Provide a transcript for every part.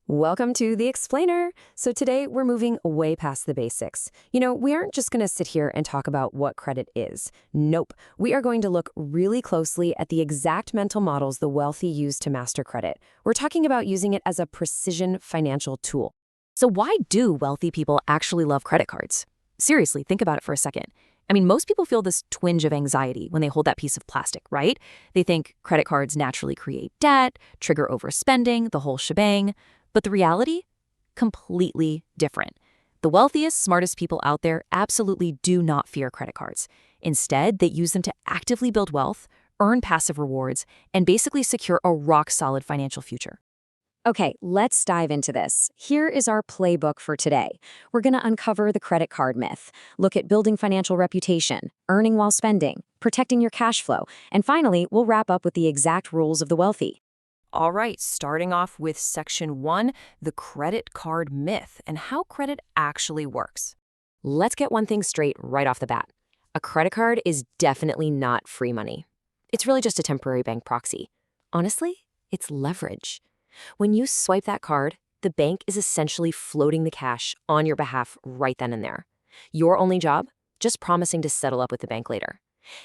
Welcome to The Explainer. So today we're moving way past the basics. We aren't just going to sit here and talk about what credit is. Nope. We are going to look really closely at the exact mental models the wealthy use to master credit. We're talking about using it as a precision financial tool. So why do wealthy people actually love credit cards? Seriously, think about it for a second. I mean, most people feel this twinge of anxiety when they hold that piece of plastic, right? They think credit cards naturally create debt, trigger overspending, the whole shebang. But the reality? Completely different. The wealthiest, smartest people out there absolutely do not fear credit cards. Instead, they use them to actively build wealth, earn passive rewards, and basically secure a rock-solid financial future. Okay, let's dive into this. Here is our playbook for today. We're going to uncover the credit card myth, look at building financial reputation, earning while spending, protecting your cash flow, and finally, we'll wrap up with the exact rules of the wealthy. All right, starting off with Section 1, the credit card myth and how credit actually works. Let's get one thing straight right off the bat. A credit card is definitely not free money. It's really just a temporary bank proxy. Honestly, it's leverage. When you swipe that card, the bank is essentially floating the cash on your behalf right then and there. Your only job? Just promising to settle up with the bank later.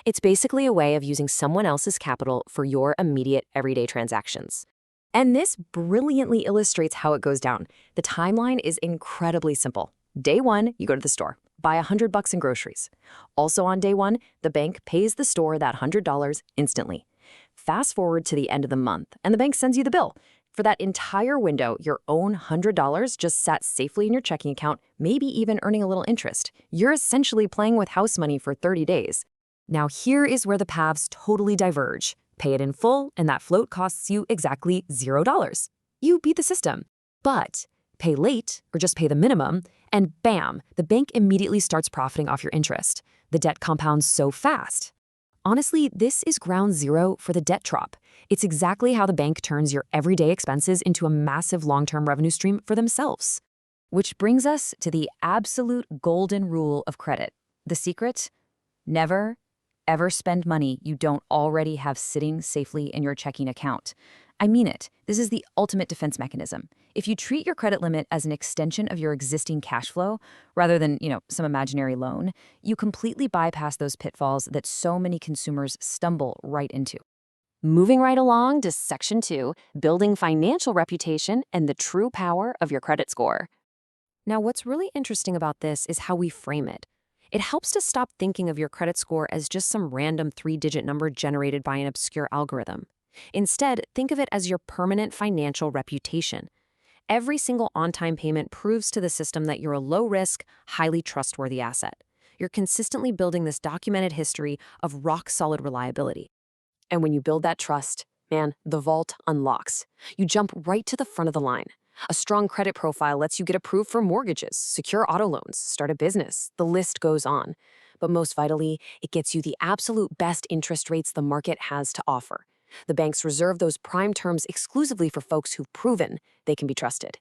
It's basically a way of using someone else's capital for your immediate everyday transactions. And this brilliantly illustrates how it goes down. The timeline is incredibly simple. Day one, you go to the store, buy $100 in groceries. Also on day one, the bank pays the store that $100 instantly. Fast forward to the end of the month, and the bank sends you the bill. For that entire window, your own $100 just sat safely in your checking account, maybe even earning a little interest. You're essentially playing with house money for 30 days. Now here is where the paths totally diverge. Pay it in full, and that float costs you exactly $0. You beat the system. But pay late, or just pay the minimum, and bam, the bank immediately starts profiting off your interest. The debt compounds so fast. Honestly, this is ground zero for the debt trap. It's exactly how the bank turns your everyday expenses into a massive long-term revenue stream for themselves. Which brings us to the absolute golden rule of credit. The secret? Never, ever spend money you don't already have sitting safely in your checking account. I mean it. This is the ultimate defense mechanism. If you treat your credit limit as an extension of your existing cash flow, rather than, some imaginary loan, you completely bypass those pitfalls that so many consumers stumble right into. Moving right along to Section 2, building financial reputation and the true power of your credit score. Now, what's really interesting about this is how we frame it. It helps to stop thinking of your credit score as just some random 3-digit number generated by an obscure algorithm. Instead, think of it as your permanent financial reputation. Every single on-time payment proves to the system that you're a low-risk, highly trustworthy asset. You're consistently building this documented history of rock-solid reliability. And when you build that trust, man, the vault unlocks. You jump right to the front of the line. A strong credit profile lets you get approved for mortgages, secure auto loans, start a business. The list goes on. But most vitally, it gets you the absolute best interest rates the market has to offer. The banks reserve those prime terms exclusively for folks who've proven they can be trusted.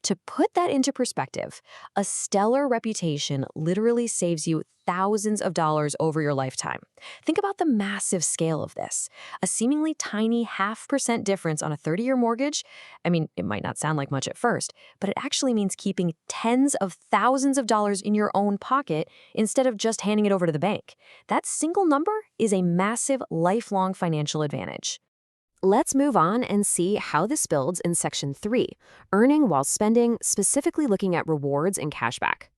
To put that into perspective, a stellar reputation literally saves you thousands of dollars over your lifetime. Think about the massive scale of this. A seemingly tiny 0.5% difference on a 30-year mortgage, I mean, it might not sound like much at first, but it actually means keeping tens of thousands of dollars in your own pocket instead of just handing it over to the bank. That single number is a massive, lifelong financial advantage. Let's move on and see how this builds in Section 3, earning while spending, specifically looking at rewards and cashback.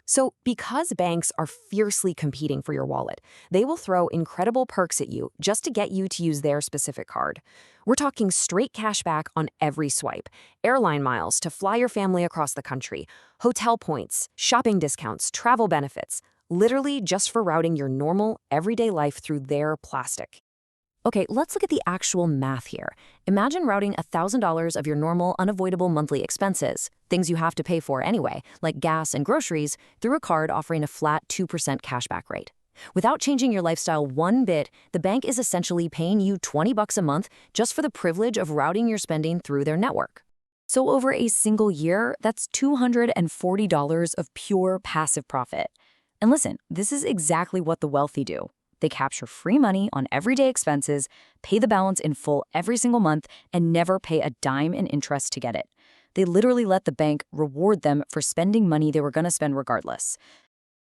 So because banks are fiercely competing for your wallet, they will throw incredible perks at you just to get you to use their specific card. We're talking straight cashback on every swipe, airline miles to fly your family across the country, hotel points, shopping discounts, travel benefits, literally just for routing your normal, everyday life through their plastic. Okay, let's look at the actual math here. Imagine routing $1,000 of your normal, unavoidable monthly expenses, things you have to pay for anyway, like gas and groceries, through a card offering a flat 2% cashback rate. Without changing your lifestyle one bit, the bank is essentially paying you $20 a month just for the privilege of routing your spending through their network. So over a single year, that's $240 of pure passive profit. And listen, this is exactly what the wealthy do. They capture free money on everyday expenses, pay the balance in full every single month, and never pay a dime in interest to get it. They literally let the bank reward them for spending money they were going to spend regardless.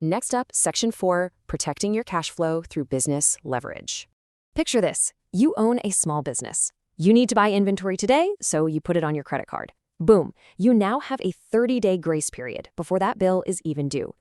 Next up, Section 4, protecting your cash flow through business leverage. Picture this. You own a small business. You need to buy inventory today, so you put it on your credit card. Boom, you now have a 30-day grace period before that bill is even due.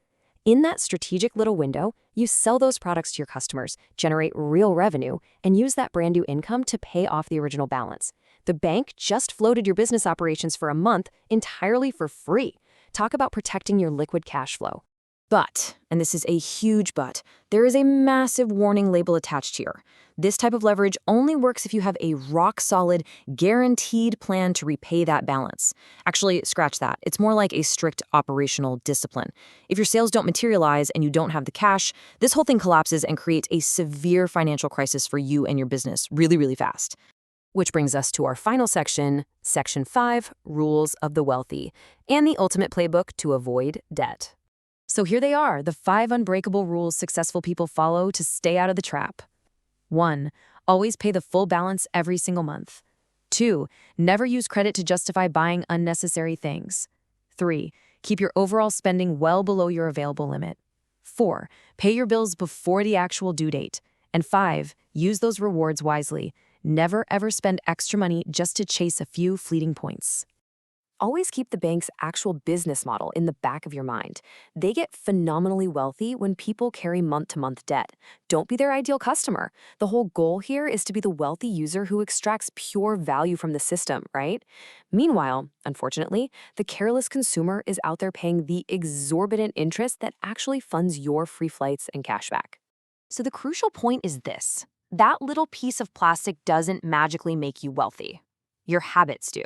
In that strategic little window, you sell those products to your customers, generate real revenue, and use that brand new income to pay off the original balance. The bank just floated your business operations for a month entirely for free. Talk about protecting your liquid cash flow. But, and this is a huge but, there is a massive warning label attached here. This type of leverage only works if you have a rock-solid, guaranteed plan to repay that balance. Actually, scratch that. It's more like a strict operational discipline. If your sales don't materialize and you don't have the cash, this whole thing collapses and creates a severe financial crisis for you and your business really, really fast. Which brings us to our final section, Section 5, Rules of the Wealthy, and the ultimate playbook to avoid debt. So here they are, the 5 unbreakable rules successful people follow to stay out of the trap. 1. Always pay the full balance every single month. 2. Never use credit to justify buying unnecessary things. 3. Keep your overall spending well below your available limit. 4. Pay your bills before the actual due date. And 5. Use those rewards wisely. Never ever spend extra money just to chase a few fleeting points. Always keep the bank's actual business model in the back of your mind. They get phenomenally wealthy when people carry month-to-month debt. Don't be their ideal customer. The whole goal here is to be the wealthy user who extracts pure value from the system, right? Meanwhile, unfortunately, the careless consumer is out there paying the exorbitant interest that actually funds your free flights and cashback. So the crucial point is this. That little piece of plastic doesn't magically make you wealthy. Your habits do.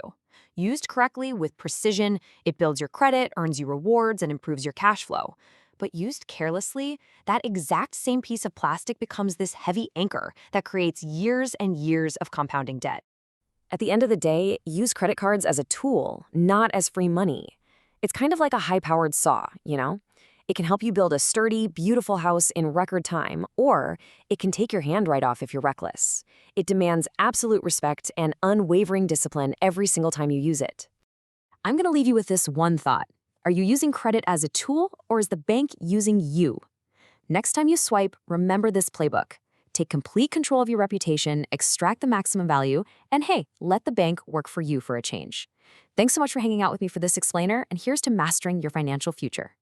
Used correctly with precision, it builds your credit, earns you rewards, and improves your cash flow. But used carelessly, that exact same piece of plastic becomes this heavy anchor that creates years and years of compounding debt. At the end of the day, use credit cards as a tool, not as free money. It's kind of like a high-powered saw, you know? It can help you build a sturdy, beautiful house in record time, or it can take your hand right off if you're reckless. It demands absolute respect and unwavering discipline every single time you use it. I'm going to leave you with this one thought. Are you using credit as a tool, or is the bank using you? Next time you swipe, remember this playbook. Take complete control of your reputation, extract the maximum value, and hey, let the bank work for you for a change. Thanks so much for hanging out with me for this explainer, and here's to mastering your financial future.